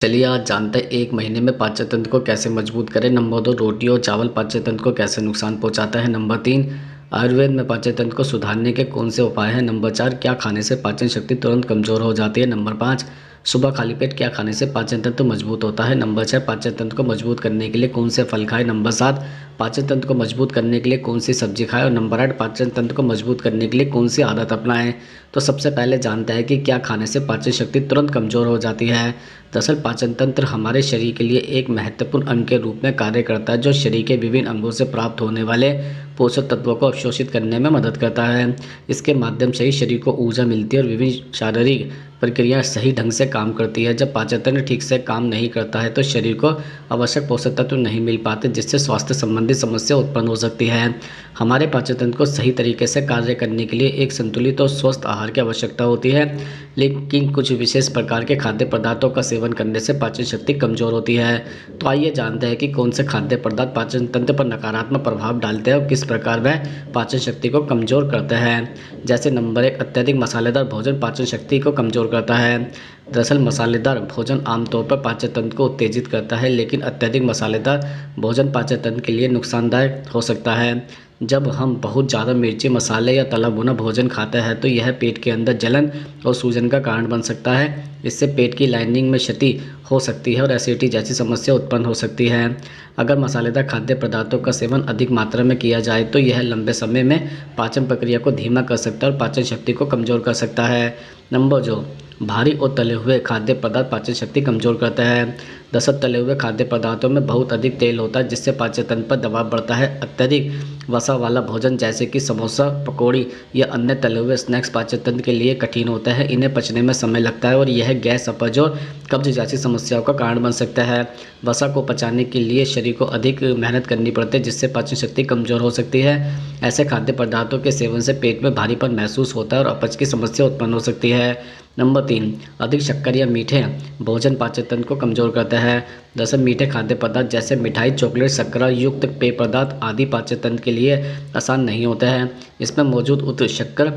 चलिए आज जानते हैं एक महीने में पाचन तंत्र को कैसे मजबूत करें। नंबर 2, रोटी और चावल पाचन तंत्र को कैसे नुकसान पहुंचाता है। नंबर 3, आयुर्वेद में पाचन तंत्र को सुधारने के कौन से उपाय हैं। नंबर 4, क्या खाने से पाचन शक्ति तुरंत कमजोर हो जाती है। नंबर 5, सुबह खाली पेट क्या खाने से पाचन तंत्र मजबूत होता है। नंबर 6, पाचन तंत्र को मजबूत करने के लिए कौन से फल खाएं। नंबर 7, पाचन तंत्र को मजबूत करने के लिए कौन सी सब्जी खाएं। और नंबर 8, पाचन तंत्र को मजबूत करने के लिए कौन सी आदत अपनाएं। तो सबसे पहले जानते हैं कि क्या खाने से पाचन शक्ति तुरंत कमजोर हो जाती है। दरअसल पाचन तंत्र हमारे शरीर के लिए एक महत्वपूर्ण अंग के रूप में कार्य करता है, जो शरीर के विभिन्न अंगों से प्राप्त होने वाले पोषक तत्वों को अवशोषित करने में मदद करता है। इसके माध्यम से ही शरीर को ऊर्जा मिलती है और विभिन्न शारीरिक प्रक्रिया सही ढंग से काम करती है। जब पाचन तंत्र ठीक से काम नहीं करता है तो शरीर को आवश्यक पोषक तत्व नहीं मिल पाते, जिससे स्वास्थ्य संबंधी समस्या उत्पन्न हो सकती है। हमारे पाचन तंत्र को सही तरीके से कार्य करने के लिए एक संतुलित और स्वस्थ आहार की आवश्यकता होती है, लेकिन कुछ विशेष प्रकार के खाद्य पदार्थों का सेवन करने से पाचन शक्ति कमजोर होती है। तो आइए जानते हैं कि कौन से खाद्य पदार्थ पाचन तंत्र पर नकारात्मक प्रभाव डालते हैं और किस प्रकार वह पाचन शक्ति को कमजोर करते हैं। जैसे नंबर 1, अत्यधिक मसालेदार भोजन पाचन शक्ति को कमजोर करता है। दरअसल मसालेदार भोजन आमतौर पर पाचन तंत्र को उत्तेजित करता है, लेकिन अत्यधिक मसालेदार भोजन पाचन तंत्र के लिए नुकसानदायक हो सकता है। जब हम बहुत ज़्यादा मिर्ची, मसाले या तला भुना भोजन खाते हैं तो यह पेट के अंदर जलन और सूजन का कारण बन सकता है। इससे पेट की लाइनिंग में क्षति हो सकती है और एसिडिटी जैसी समस्या उत्पन्न हो सकती है। अगर मसालेदार खाद्य पदार्थों का सेवन अधिक मात्रा में किया जाए तो यह लंबे समय में पाचन प्रक्रिया को धीमा कर सकता है और पाचन शक्ति को कमजोर कर सकता है। नंबर 2, भारी और तले हुए खाद्य पदार्थ पाचन शक्ति कमजोर करते हैं। दरअसल तले हुए खाद्य पदार्थों में बहुत अधिक तेल होता है, जिससे पाचन तंत्र पर दबाव बढ़ता है। अत्यधिक वसा वाला भोजन जैसे कि समोसा, पकौड़ी या अन्य तले हुए स्नैक्स पाचन तंत्र के लिए कठिन होता है। इन्हें पचने में समय लगता है और यह गैस, अपच और कब्ज जैसी समस्याओं का कारण बन सकता है। वसा को पचाने के लिए शरीर को अधिक मेहनत करनी पड़ती है, जिससे पाचन शक्ति कमजोर हो सकती है। ऐसे खाद्य पदार्थों के सेवन से पेट में भारीपन महसूस होता है और अपच की समस्या उत्पन्न हो सकती है। नंबर 3, अधिक शक्कर या मीठे भोजन पाचन तंत्र को कमजोर करता है। दरअसल मीठे खाद्य पदार्थ जैसे मिठाई, चॉकलेट, शर्करा युक्त पेय पदार्थ आदि पाचन तंत्र के लिए आसान नहीं होते हैं। इसमें मौजूद उच्च शक्कर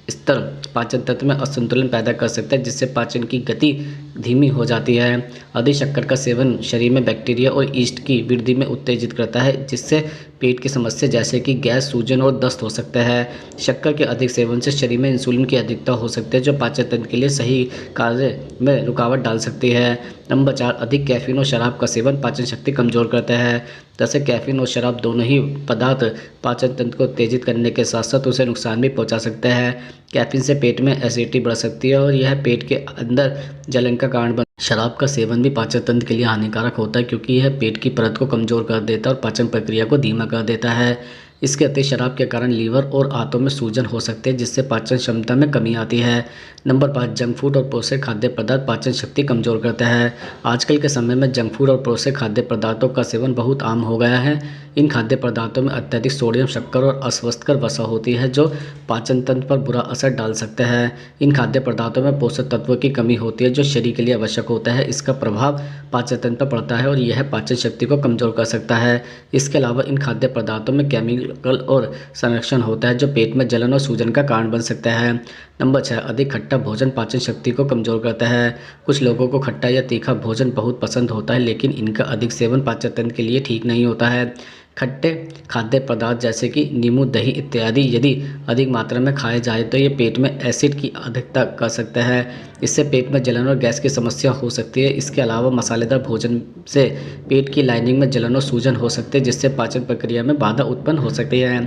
स्तर पाचन तंत्र में असंतुलन पैदा कर सकता है, जिससे पाचन की गति धीमी हो जाती है। अधिक शक्कर का सेवन शरीर में बैक्टीरिया और यीस्ट की वृद्धि में उत्तेजित करता है, जिससे पेट की समस्या जैसे कि गैस, सूजन और दस्त हो सकता है। शक्कर के अधिक सेवन से शरीर में इंसुलिन की अधिकता हो सकती है, जो पाचन तंत्र के लिए सही कार्य में रुकावट डाल सकती है। नंबर 4, अधिक कैफीन और शराब का सेवन पाचन शक्ति कमजोर करता है। जैसे कैफीन और शराब दोनों ही पदार्थ पाचन तंत्र को उत्तेजित करने के साथ साथ उसे नुकसान भी पहुंचा सकते हैं। कैफीन से पेट में एसिडिटी बढ़ सकती है और यह पेट के अंदर जलन का कारण बन। शराब का सेवन भी पाचन तंत्र के लिए हानिकारक होता है, क्योंकि यह पेट की परत को कमजोर कर देता है और पाचन प्रक्रिया को धीमा कर देता है। इसके अतिरिक्त शराब के कारण लीवर और आंतों में सूजन हो सकते हैं, जिससे पाचन क्षमता में कमी आती है। नंबर 5, जंक फूड और प्रोसेस्ड खाद्य पदार्थ पाचन शक्ति कमजोर करता है। आजकल के समय में जंक फूड और प्रोसेस्ड खाद्य पदार्थों का सेवन बहुत आम हो गया है। इन खाद्य पदार्थों में अत्यधिक सोडियम, शक्कर और अस्वस्थकर वसा होती है, जो पाचन तंत्र पर बुरा असर डाल सकते हैं। इन खाद्य पदार्थों में पोषक तत्वों की कमी होती है, जो शरीर के लिए आवश्यक होता है। इसका प्रभाव पाचन तंत्र पर पड़ता है और यह पाचन शक्ति को कमजोर कर सकता है। इसके अलावा इन खाद्य पदार्थों में केमिकल और संरक्षण होता है, जो पेट में जलन और सूजन का कारण बन सकता है। नंबर 6, अधिक खट्टा भोजन पाचन शक्ति को कमजोर करता है। कुछ लोगों को खट्टा या तीखा भोजन बहुत पसंद होता है, लेकिन इनका अधिक सेवन पाचन तंत्र के लिए ठीक नहीं होता है। खट्टे खाद्य पदार्थ जैसे कि नींबू, दही इत्यादि यदि अधिक मात्रा में खाए जाए तो ये पेट में एसिड की अधिकता कर सकता है। इससे पेट में जलन और गैस की समस्या हो सकती है। इसके अलावा मसालेदार भोजन से पेट की लाइनिंग में जलन और सूजन हो सकते हैं, जिससे पाचन प्रक्रिया में बाधा उत्पन्न हो सकती है।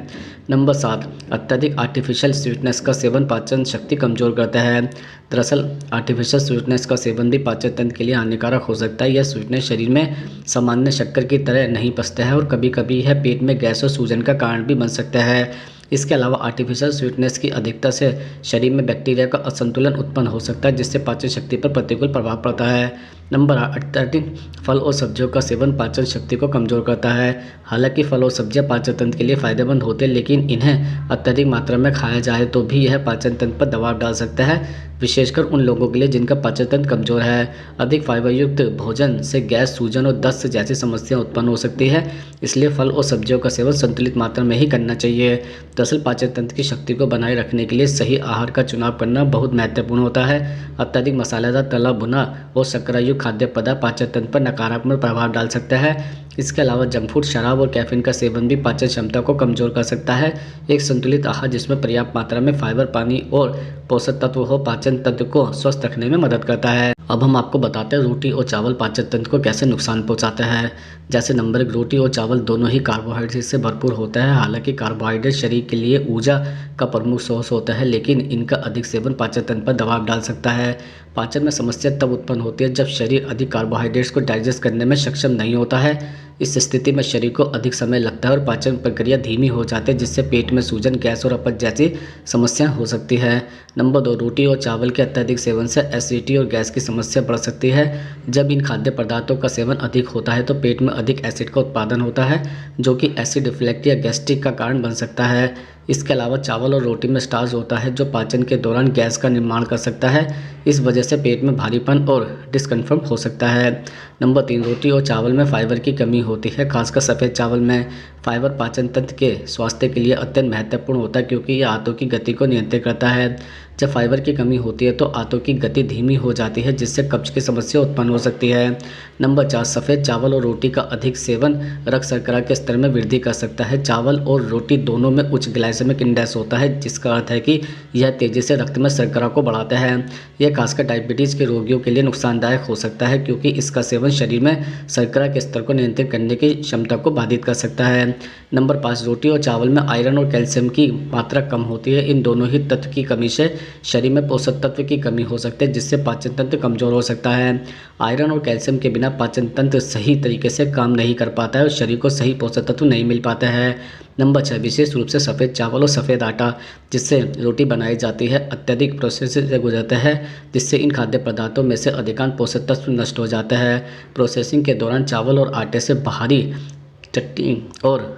नंबर 7, अत्यधिक आर्टिफिशियल स्वीटनेस का सेवन पाचन शक्ति कमजोर करता है। दरअसल आर्टिफिशियल स्वीटनेस का सेवन भी पाचन तंत्र के लिए हानिकारक हो सकता है। यह स्वीटनेस शरीर में सामान्य शक्कर की तरह नहीं पचता है और कभी कभी यह पेट में गैस और सूजन का कारण भी बन सकता है। इसके अलावा आर्टिफिशियल स्वीटनेस की अधिकता से शरीर में बैक्टीरिया का असंतुलन उत्पन्न हो सकता है, जिससे पाचन शक्ति पर प्रतिकूल प्रभाव पड़ता है। नंबर 8, अत्यधिक फल और सब्जियों का सेवन पाचन शक्ति को कमजोर करता है। हालांकि फल और सब्जियां पाचन तंत्र के लिए फायदेमंद होते हैं, लेकिन इन्हें अत्यधिक मात्रा में खाया जाए तो भी यह पाचन तंत्र पर दबाव डाल सकता है, विशेषकर उन लोगों के लिए जिनका पाचन तंत्र कमजोर है। अधिक फाइबर युक्त भोजन से गैस, सूजन और दस्त जैसी समस्या उत्पन्न हो सकती है, इसलिए फल और सब्जियों का सेवन संतुलित मात्रा में ही करना चाहिए। दरअसल पाचन तंत्र की शक्ति को बनाए रखने के लिए सही आहार का चुनाव करना बहुत महत्वपूर्ण होता है। अत्यधिक मसालेदार, तला भुना और शर्करा युक्त खाद्य पदार्थ पाचन तंत्र पर नकारात्मक प्रभाव डाल सकता है। इसके अलावा जंक फूड, शराब और कैफीन का सेवन भी पाचन क्षमता को कमजोर कर सकता है। एक संतुलित आहार जिसमें पर्याप्त मात्रा में फाइबर, पानी और पोषक तत्व हो पाचन तंत्र को स्वस्थ रखने में मदद करता है। अब हम आपको बताते हैं रोटी और चावल पाचन तंत्र को कैसे नुकसान पहुंचाते हैं। जैसे नंबर 1, रोटी और चावल दोनों ही कार्बोहाइड्रेट से भरपूर होता है। हालांकि कार्बोहाइड्रेट शरीर के लिए ऊर्जा का प्रमुख सोर्स होता है, लेकिन इनका अधिक सेवन पाचन तंत्र पर दबाव डाल सकता है। पाचन में समस्या तब उत्पन्न होती है जब शरीर अधिक कार्बोहाइड्रेट्स को डाइजेस्ट करने में सक्षम नहीं होता है। इस स्थिति में शरीर को अधिक समय लगता है और पाचन प्रक्रिया धीमी हो जाती है, जिससे पेट में सूजन, गैस और अपच जैसी समस्याएं हो सकती है। नंबर 2, रोटी और चावल के अत्यधिक सेवन से एसिडिटी और गैस की समस्या बढ़ सकती है। जब इन खाद्य पदार्थों का सेवन अधिक होता है तो पेट में अधिक एसिड का उत्पादन होता है, जो कि एसिड रिफ्लक्स या गैस्ट्रिक का कारण बन सकता है। इसके अलावा चावल और रोटी में स्टार्च होता है, जो पाचन के दौरान गैस का निर्माण कर सकता है। इस वजह से पेट में भारीपन और डिस्कम्फर्ट हो सकता है। नंबर 3, रोटी और चावल में फाइबर की कमी होती है। खासकर सफ़ेद चावल में फाइबर पाचन तंत्र के स्वास्थ्य के लिए अत्यंत महत्वपूर्ण होता है, क्योंकि यह आंतों की गति को नियंत्रित करता है। जब फाइबर की कमी होती है तो आंतों की गति धीमी हो जाती है, जिससे कब्ज की समस्या उत्पन्न हो सकती है। नंबर 4, सफ़ेद चावल और रोटी का अधिक सेवन रक्त शर्करा के स्तर में वृद्धि कर सकता है। चावल और रोटी दोनों में उच्च ग्लाइसेमिक इंडेक्स होता है, जिसका अर्थ है कि यह तेज़ी से रक्त में शर्करा को बढ़ाता है। यह खासकर डायबिटीज़ के रोगियों के लिए नुकसानदायक हो सकता है, क्योंकि इसका सेवन शरीर में शर्करा के स्तर को नियंत्रित करने की क्षमता को बाधित कर सकता है। नंबर 5, रोटी और चावल में आयरन और कैल्शियम की मात्रा कम होती है। इन दोनों ही तत्व की कमी से शरीर में पोषक तत्व की कमी हो सकती है, जिससे पाचन तंत्र कमजोर हो सकता है। आयरन और कैल्शियम के बिना पाचन तंत्र सही तरीके से काम नहीं कर पाता है और शरीर को सही पोषक तत्व नहीं मिल पाता है। नंबर 6, विशेष रूप से सफ़ेद चावल और सफ़ेद आटा जिससे रोटी बनाई जाती है अत्यधिक प्रोसेस से गुजरता है, जिससे इन खाद्य पदार्थों में से अधिकांश पोषक तत्व नष्ट हो जाते हैं। प्रोसेसिंग के दौरान चावल और आटे से बाहरी चट्टी और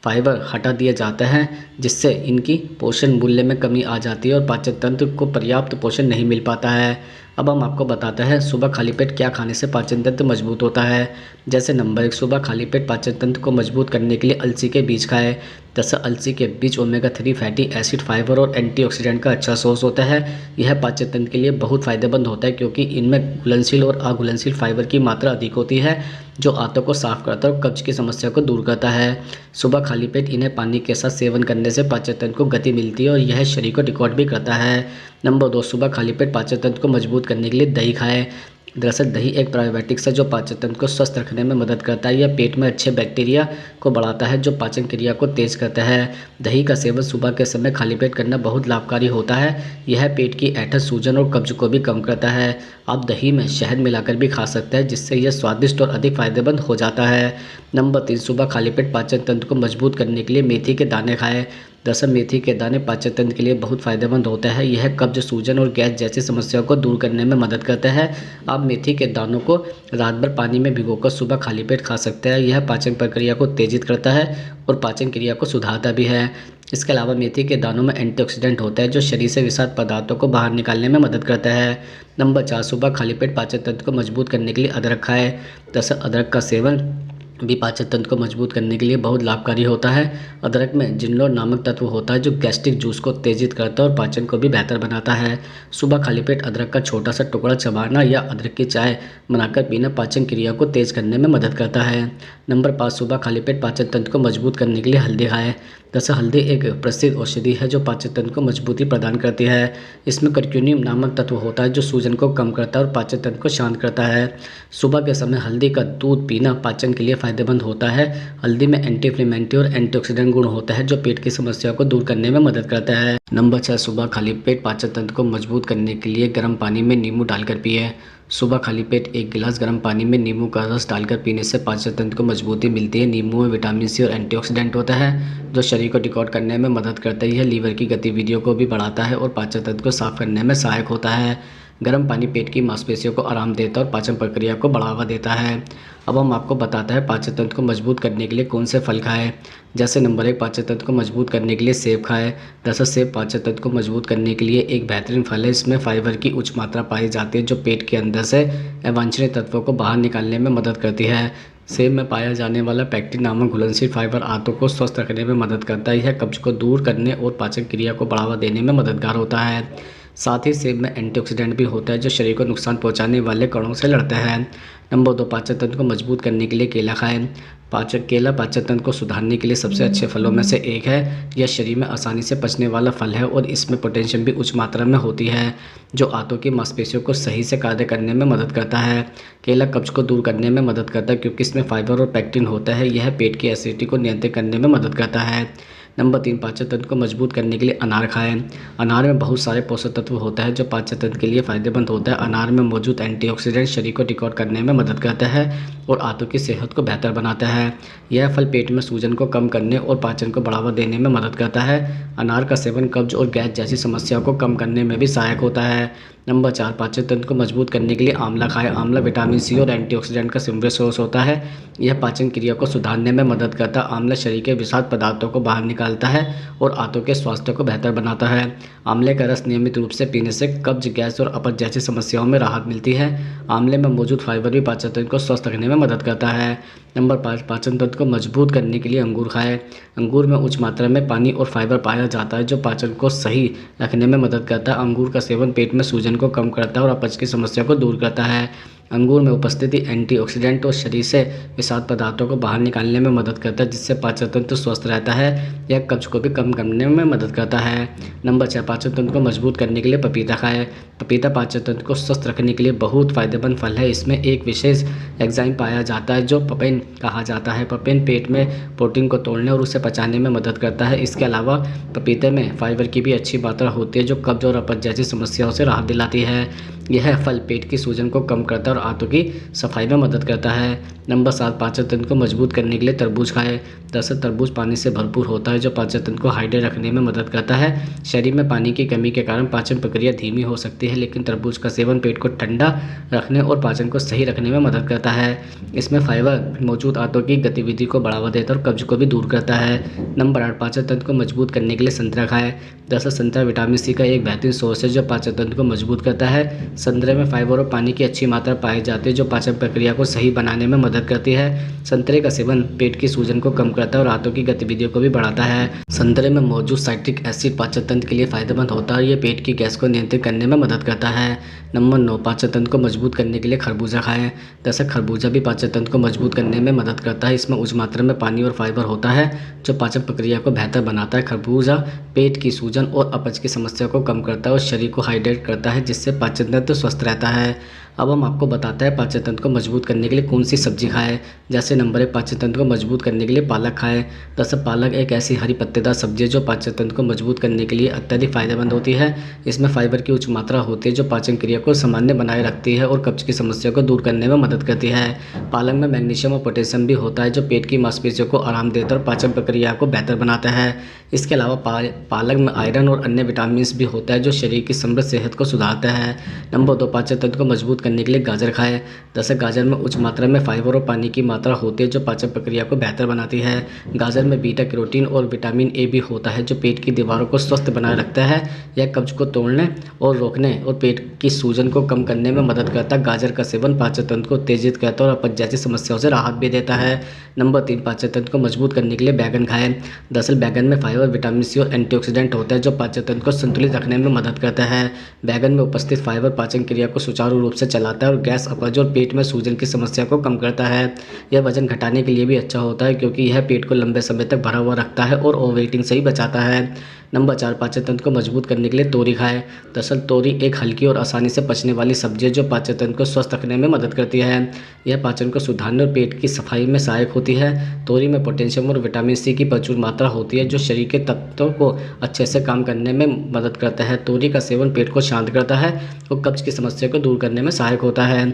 फाइबर हटा दिया जाता है, जिससे इनकी पोषण मूल्य में कमी आ जाती है और पाचन तंत्र को पर्याप्त पोषण नहीं मिल पाता है। अब हम आपको बताते हैं सुबह खाली पेट क्या खाने से पाचन तंत्र मजबूत होता है। जैसे नंबर 1, सुबह खाली पेट पाचन तंत्र को मजबूत करने के लिए अलसी के बीज खाएं। दरअसल अलसी के बीज ओमेगा 3 फैटी एसिड, फाइबर और एंटीऑक्सीडेंट का अच्छा सोर्स होता है। यह पाचन तंत्र के लिए बहुत फायदेमंद होता है, क्योंकि इनमें घुलनशील और अघुलनशील फाइबर की मात्रा अधिक होती है, जो आंतों को साफ करता है और कब्ज की समस्या को दूर करता है। सुबह खाली पेट इन्हें पानी के साथ सेवन करने से पाचन तंत्र को गति मिलती है और यह शरीर को रिकॉर्ड भी करता है। नंबर 2, सुबह खाली पेट पाचन तंत्र को मजबूत करने के लिए दही खाएं। दरअसल दही एक प्रोबायोटिक्स है जो पाचन तंत्र को स्वस्थ रखने में मदद करता है। यह पेट में अच्छे बैक्टीरिया को बढ़ाता है, जो पाचन क्रिया को तेज करता है। दही का सेवन सुबह के समय खाली पेट करना बहुत लाभकारी होता है। यह पेट की ऐंठन, सूजन और कब्ज को भी कम करता है। आप दही में शहद मिलाकर भी खा सकते हैं, जिससे यह स्वादिष्ट और अधिक फायदेमंद हो जाता है। नंबर 3, सुबह खाली पेट पाचन तंत्र को मजबूत करने के लिए मेथी के दाने खाएं। दरअसल मेथी के दाने पाचन तंत्र के लिए बहुत फायदेमंद होता है। यह कब्ज, सूजन और गैस जैसी समस्याओं को दूर करने में मदद करता है। आप मेथी के दानों को रात भर पानी में भिगोकर सुबह खाली पेट खा सकते हैं। यह पाचन प्रक्रिया को तेजित करता है और पाचन क्रिया को सुधारता भी है। इसके अलावा मेथी के दानों में एंटीऑक्सीडेंट होता है, जो शरीर से विषाक्त पदार्थों को बाहर निकालने में मदद करता है। नंबर 4, सुबह खाली पेट पाचन तंत्र को मजबूत करने के लिए अदरक खाएं। दरअसल अदरक का सेवन भी पाचन तंत्र को मजबूत करने के लिए बहुत लाभकारी होता है। अदरक में जिनलोल नामक तत्व होता है, जो गैस्ट्रिक जूस को तेजित करता है और पाचन को भी बेहतर बनाता है। सुबह खाली पेट अदरक का छोटा सा टुकड़ा चबाना या अदरक की चाय बनाकर पीना पाचन क्रिया को तेज करने में मदद करता है। नंबर 5, सुबह खाली पेट पाचन तंत्र को मजबूत करने के लिए हल्दी खाएं। दरअसल हल्दी एक प्रसिद्ध औषधि है जो पाचन तंत्र को मजबूती प्रदान करती है। इसमें कर्क्यूमिन नामक तत्व होता है, जो सूजन को कम करता है और पाचन तंत्र को शांत करता है। सुबह के समय हल्दी का दूध पीना पाचन के लिए फायदेमंद होता है। हल्दी में एंटी इन्फ्लेमेटरी और एंटीऑक्सीडेंट गुण होता है, जो पेट की समस्या को दूर करने में मदद करता है। नंबर 6, सुबह खाली पेट पाचन तंत्र को मजबूत करने के लिए गर्म पानी में नींबू डालकर पिएं। सुबह खाली पेट 1 गिलास गर्म पानी में नींबू का रस डालकर पीने से पाचन तंत्र को मजबूती मिलती है। नींबू में विटामिन सी और एंटीऑक्सीडेंट होता है, जो शरीर को डिटॉक्स करने में मदद करता है। यह लीवर की गतिविधियों को भी बढ़ाता है और पाचन तंत्र को साफ करने में सहायक होता है। गर्म पानी पेट की मांसपेशियों को आराम देता है और पाचन प्रक्रिया को बढ़ावा देता है। अब हम आपको बताते हैं पाचन तंत्र को मजबूत करने के लिए कौन से फल खाएं। जैसे नंबर 1, पाचन तंत्र को मजबूत करने के लिए सेब खाएं। दरअसल सेब पाचन तंत्र को मजबूत करने के लिए एक बेहतरीन फल है। इसमें फाइबर की उच्च मात्रा पाई जाती है, जो पेट के अंदर से अवांछनीय तत्वों को बाहर निकालने में मदद करती है। सेब में पाया जाने वाला पैक्टिन नामक घुलनशील फाइबर आंतों को स्वस्थ रखने में मदद करता है। यह कब्ज को दूर करने और पाचन क्रिया को बढ़ावा देने में मददगार होता है। साथ ही सेब में एंटीऑक्सीडेंट भी होता है जो शरीर को नुकसान पहुंचाने वाले कणों से लड़ता है। नंबर 2, पाचन तंत्र को मजबूत करने के लिए केला खाएं। केला पाचन तंत्र को सुधारने के लिए सबसे अच्छे फलों में से एक है। यह शरीर में आसानी से पचने वाला फल है और इसमें पोटेशियम भी उच्च मात्रा में होती है जो आंतों की मांसपेशियों को सही से कार्य करने में मदद करता है। केला कब्ज को दूर करने में मदद करता है क्योंकि इसमें फाइबर और पेक्टिन होता है। यह पेट की एसिडिटी को नियंत्रित करने में मदद करता है। नंबर 3, पाचन तंत्र को मजबूत करने के लिए अनार खाएं। अनार में बहुत सारे पोषक तत्व होता है जो पाचन तंत्र के लिए फायदेमंद होता है। अनार में मौजूद एंटीऑक्सीडेंट शरीर को रिकॉर्ड करने में मदद करता है और आंतों की सेहत को बेहतर बनाता है। यह फल पेट में सूजन को कम करने और पाचन को बढ़ावा देने में मदद करता है। अनार का सेवन कब्ज और गैस जैसी समस्याओं को कम करने में भी सहायक होता है। नंबर 4, पाचन तंत्र को मजबूत करने के लिए आंवला खाएं। आंवला विटामिन सी और एंटीऑक्सीडेंट का समृद्ध सोर्स होता है। यह पाचन क्रिया को सुधारने में मदद करता है। आंवला शरीर के विषाक्त पदार्थों को बाहर निकालता है और आंतों के स्वास्थ्य को बेहतर बनाता है। आंवले का रस नियमित रूप से पीने से कब्ज, गैस और अपच जैसी समस्याओं में राहत मिलती है। आंवले में मौजूद फाइबर भी पाचन तंत्र को स्वस्थ रखने में मदद करता है। नंबर 5, पाचन तंत्र को मजबूत करने के लिए अंगूर खाएं। अंगूर में उच्च मात्रा में पानी और फाइबर पाया जाता है जो पाचन को सही रखने में मदद करता है। अंगूर का सेवन पेट में सूजन को कम करता है और अपच की समस्या को दूर करता है। अंगूर में उपस्थिति एंटीऑक्सीडेंट और शरीर से विषाक्त पदार्थों को बाहर निकालने में मदद करता है जिससे पाचन तंत्र स्वस्थ रहता है। यह कब्ज को भी कम करने में मदद करता है। नंबर 6, पाचन तंत्र को मजबूत करने के लिए पपीता खाएं। पपीता पाचन तंत्र को स्वस्थ रखने के लिए बहुत फायदेमंद फल है। इसमें एक विशेष एंजाइम पाया जाता है जो पपेन कहा जाता है। पपेन पेट में प्रोटीन को तोड़ने और उसे पचाने में मदद करता है। इसके अलावा पपीते में फाइबर की भी अच्छी मात्रा होती है जो कब्ज और अपच जैसी समस्याओं से राहत दिलाती है। यह फल पेट की सूजन को कम करता है और आंतों की सफाई में मदद करता है। नंबर 7, पाचन तंत्र को मजबूत करने के लिए तरबूज खाएं। दरअसल तरबूज पानी से भरपूर होता है जो पाचन तंत्र को हाइड्रेट रखने में मदद करता है। शरीर में पानी की कमी के कारण पाचन प्रक्रिया धीमी हो सकती है लेकिन तरबूज का सेवन पेट को ठंडा रखने और पाचन को सही रखने में मदद करता है। इसमें फाइबर मौजूद आंतों की गतिविधि को बढ़ावा देता है और कब्ज को भी दूर करता है। नंबर 8, पाचन तंत्र को मजबूत करने के लिए संतरा खाएं। दरअसल संतरा विटामिन सी का एक बेहतरीन सोर्स है जो पाचन तंत्र को मजबूत करता है। संतरे में फाइबर और पानी की अच्छी मात्रा पाई जाती है जो पाचन प्रक्रिया को सही बनाने में मदद करती है। संतरे का सेवन पेट की सूजन को कम करता है और आंतों की गतिविधियों को भी बढ़ाता है। संतरे में मौजूद साइट्रिक एसिड पाचन तंत्र के लिए फायदेमंद होता है। ये पेट की गैस को नियंत्रित करने में मदद करता है। नंबर 9, पाचन तंत्र को मजबूत करने के लिए खरबूजा खाएं। दरअसल खरबूजा भी पाचन तंत्र को मजबूत करने में मदद करता है। इसमें उच्च मात्रा में पानी और फाइबर होता है जो पाचन प्रक्रिया को बेहतर बनाता है। खरबूजा पेट की सूजन और अपच की समस्या को कम करता है और शरीर को हाइड्रेट करता है जिससे पाचन तंत्र स्वस्थ रहता है। अब हम आपको बताते हैं पाचन तंत्र को मजबूत करने के लिए कौन सी सब्जी खाएं। जैसे नंबर 1, पाचन तंत्र को मजबूत करने के लिए पालक खाएं। दरअसल पालक एक ऐसी हरी पत्तेदार सब्जी है जो पाचन तंत्र को मजबूत करने के लिए अत्यधिक फायदेमंद होती है। इसमें फाइबर की उच्च मात्रा होती है जो पाचन क्रिया को सामान्य बनाए रखती है और कब्ज की समस्या को दूर करने में मदद करती है। पालक में मैग्नीशियम और पोटेशियम भी होता है जो पेट की मांसपेशियों को आराम देता है और पाचन प्रक्रिया को बेहतर बनाता है। इसके अलावा पालक में आयरन और अन्य विटामिन भी होता है जो शरीर की समृद्ध सेहत को सुधारता है। नंबर 2, पाचन तंत्र को मजबूत करने के लिए गाजर खाएं। दरअसल गाजर में उच्च मात्रा में फाइबर और पानी की मात्रा होती है जो पाचन प्रक्रिया को बेहतर बनाती है। गाजर में बीटा कैरोटीन और विटामिन ए भी होता है जो पेट की दीवारों को स्वस्थ बनाए रखता है। यह कब्ज को तोड़ने और रोकने और पेट की सूजन को कम करने में मदद करता है। गाजर का सेवन पाचन तंत्र को उत्तेजित करता है और अपच जैसी समस्याओं से राहत भी देता है। नंबर 3, पाचन तंत्र को मजबूत करने के लिए बैगन खाएं। दरअसल बैगन में फाइबर, विटामिन सी और एंटीऑक्सीडेंट होता है जो पाचन तंत्र को संतुलित रखने में मदद करता है। बैगन में उपस्थित फाइबर पाचन क्रिया को सुचारू रूप से चलाता है और गैस, अपच और पेट में सूजन की समस्या को कम करता है। यह वजन घटाने के लिए भी अच्छा होता है क्योंकि यह पेट को लंबे समय तक भरा हुआ रखता है और ओवरईटिंग से ही बचाता है। नंबर 4, पाचन तंत्र को मजबूत करने के लिए तोरी खाएं। दरअसल तोरी एक हल्की और आसानी से पचने वाली सब्जी है जो पाचन तंत्र को स्वस्थ रखने में मदद करती है। यह पाचन को सुधारने और पेट की सफाई में सहायक होती है। तोरी में पोटेशियम और विटामिन सी की प्रचुर मात्रा होती है जो शरीर के तत्वों को अच्छे से काम करने में मदद करता है। तोरी का सेवन पेट को शांत करता है और कब्ज की समस्या को दूर करने में सहायक होता है।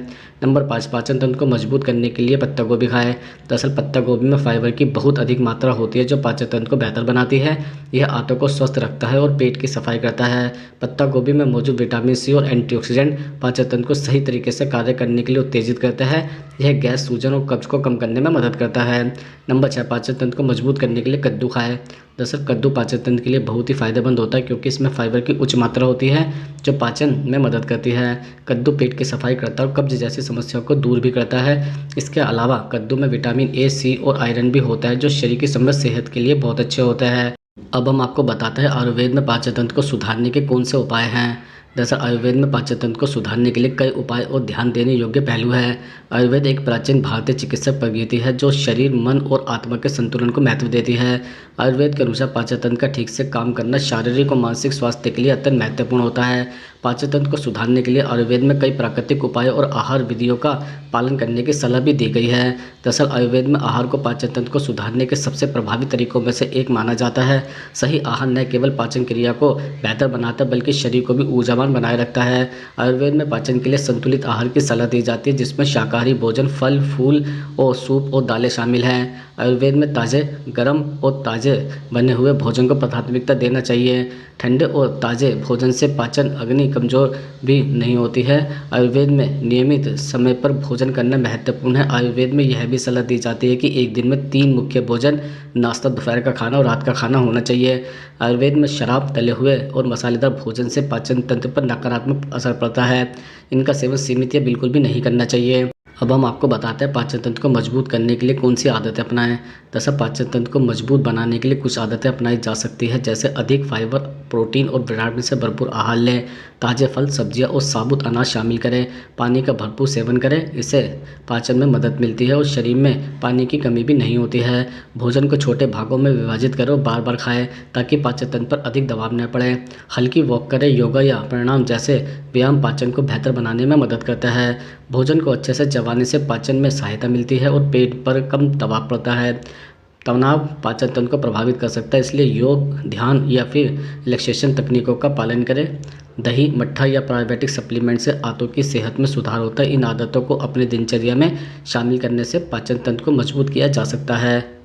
नंबर 5, पाचन तंत्र को मजबूत करने के लिए पत्ता गोभी खाएं। दरअसल पत्ता गोभी में फाइबर की बहुत अधिक मात्रा होती है जो पाचन तंत्र को बेहतर बनाती है। यह आंतों को स्वस्थ रखता है और पेट की सफाई करता है। पत्ता गोभी में मौजूद विटामिन सी और एंटीऑक्सीडेंट पाचन तंत्र को सही तरीके से कार्य करने के लिए उत्तेजित करता है। यह गैस, सूजन और कब्ज को कम करने में मदद करता है। नंबर 6, पाचन तंत्र को मजबूत करने के लिए कद्दू खाएं। दरअसल कद्दू पाचन तंत्र के लिए बहुत ही फायदेमंद होता है क्योंकि इसमें फाइबर की उच्च मात्रा होती है जो पाचन में मदद करती है। कद्दू पेट की सफाई करता है और कब्ज जैसी समस्याओं को दूर भी करता है। इसके अलावा कद्दू में विटामिन ए, सी और आयरन भी होता है जो शरीर की समृद्ध सेहत के लिए बहुत अच्छे होते हैं। अब हम आपको बताते हैं आयुर्वेद में पाचन तंत्र को सुधारने के कौन से उपाय हैं। दरअसल आयुर्वेद में पाचन तंत्र को सुधारने के लिए कई उपाय और ध्यान देने योग्य पहलू है। आयुर्वेद एक प्राचीन भारतीय चिकित्सा पद्धति है जो शरीर, मन और आत्मा के संतुलन को महत्व देती है। आयुर्वेद के अनुसार पाचन तंत्र का ठीक से काम करना शारीरिक और मानसिक स्वास्थ्य के लिए अत्यंत महत्वपूर्ण होता है। पाचन तंत्र को सुधारने के लिए आयुर्वेद में कई प्राकृतिक उपायों और आहार विधियों का पालन करने की सलाह भी दी गई है। दरअसल आयुर्वेद में आहार को पाचन तंत्र को सुधारने के सबसे प्रभावी तरीकों में से एक माना जाता है। सही आहार न केवल पाचन क्रिया को बेहतर बनाता है बल्कि शरीर को भी ऊर्जावान बनाए रखता है। आयुर्वेद में पाचन के लिए संतुलित आहार की सलाह दी जाती है जिसमें शाकाहारी भोजन, फल, फूल और सूप और दालें शामिल हैं। आयुर्वेद में ताज़े, गर्म और ताज़े बने हुए भोजन को प्राथमिकता देना चाहिए। ठंडे और ताज़े भोजन से पाचन अग्नि कमज़ोर भी नहीं होती है। आयुर्वेद में नियमित समय पर भोजन करना महत्वपूर्ण है। आयुर्वेद में यह भी सलाह दी जाती है कि एक दिन में 3 मुख्य भोजन, नाश्ता, दोपहर का खाना और रात का खाना होना चाहिए। आयुर्वेद में शराब, तले हुए और मसालेदार भोजन से पाचन तंत्र पर नकारात्मक असर पड़ता है। इनका सेवन सीमित या बिल्कुल भी नहीं करना चाहिए। अब हम आपको बताते हैं पाचन तंत्र को मजबूत करने के लिए कौन सी आदतें अपनाएं। दरअसल पाचन तंत्र को मजबूत बनाने के लिए कुछ आदतें अपनाई जा सकती है, जैसे अधिक फाइबर, प्रोटीन और विटामिन से भरपूर आहार लें, ताज़े फल, सब्जियां और साबुत अनाज शामिल करें, पानी का भरपूर सेवन करें, इससे पाचन में मदद मिलती है और शरीर में पानी की कमी भी नहीं होती है। भोजन को छोटे भागों में विभाजित करें और बार बार खाएं ताकि पाचन तंत्र पर अधिक दबाव न पड़े। हल्की वॉक करें, योगा या प्राणायाम जैसे व्यायाम पाचन को बेहतर बनाने में मदद करता है। भोजन को अच्छे से चबाने से पाचन में सहायता मिलती है और पेट पर कम दबाव पड़ता है। तनाव पाचन तंत्र को प्रभावित कर सकता है, इसलिए योग, ध्यान या फिर रिलैक्सेशन तकनीकों का पालन करें। दही, मट्ठा या प्रोबायोटिक सप्लीमेंट से आंतों की सेहत में सुधार होता है। इन आदतों को अपने दिनचर्या में शामिल करने से पाचन तंत्र को मजबूत किया जा सकता है।